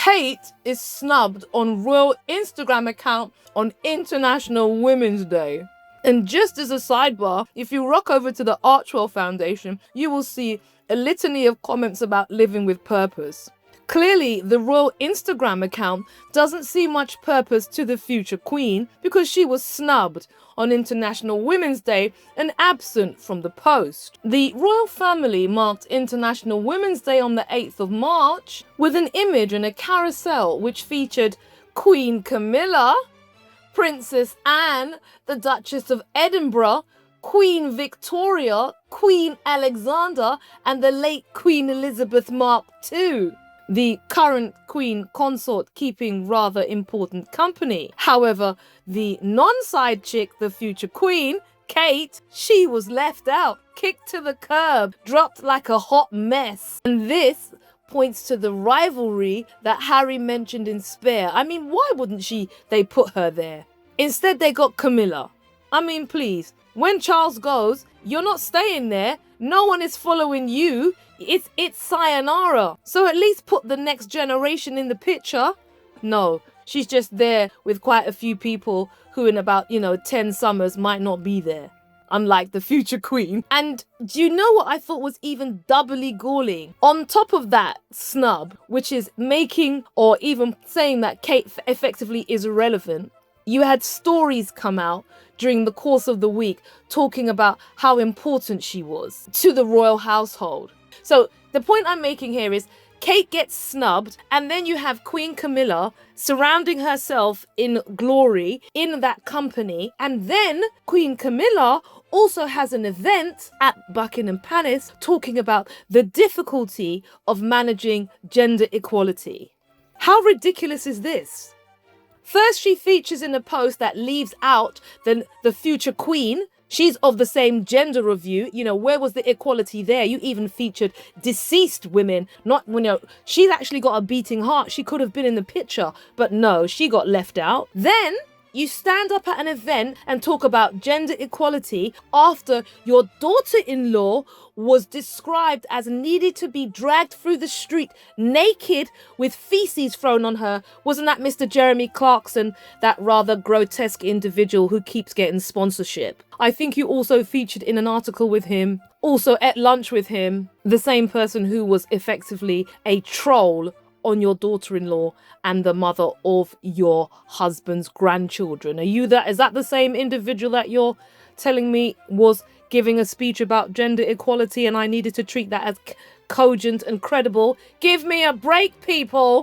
Kate is snubbed on royal Instagram account on International Women's Day. And just as a sidebar, if you rock over to the Archwell Foundation, you will see a litany of comments about living with purpose. Clearly, the royal Instagram account doesn't see much purpose to the future queen because she was snubbed on International Women's Day and absent from the post. The royal family marked International Women's Day on the 8th of March with an image and a carousel which featured Queen Camilla, Princess Anne, the Duchess of Edinburgh, Queen Victoria, Queen Alexander, and the late Queen Elizabeth Mark II. The current queen consort keeping rather important company. However, the non-side chick, the future queen, Kate, she was left out, kicked to the curb, dropped like a hot mess. And this points to the rivalry that Harry mentioned in Spare. I mean, why wouldn't they put her there? Instead, they got Camilla. I mean, please, when Charles goes, you're not staying there. No one is following you. It's sayonara. So at least put the next generation in the picture. No, she's just there with quite a few people who in about, 10 summers might not be there. Unlike the future queen. And do you know what I thought was even doubly galling? On top of that snub, which is making or even saying that Kate effectively is irrelevant, you had stories come out during the course of the week talking about how important she was to the royal household. So the point I'm making here is Kate gets snubbed and then you have Queen Camilla surrounding herself in glory in that company. And then Queen Camilla also has an event at Buckingham Palace talking about the difficulty of managing gender equality. How ridiculous is this? First, she features in a post that leaves out the future queen. She's of the same gender of you. Where was the equality there? You even featured deceased women. She's actually got a beating heart. She could have been in the picture, but no, she got left out. Then you stand up at an event and talk about gender equality after your daughter-in-law was described as needed to be dragged through the street naked with feces thrown on her. Wasn't that Mr. Jeremy Clarkson, that rather grotesque individual who keeps getting sponsorship? I think you also featured in an article with him, also ate lunch with him, the same person who was effectively a troll on your daughter-in-law and the mother of your husband's grandchildren. Is that the same individual that you're telling me was giving a speech about gender equality and I needed to treat that as cogent and credible? Give me a break, people.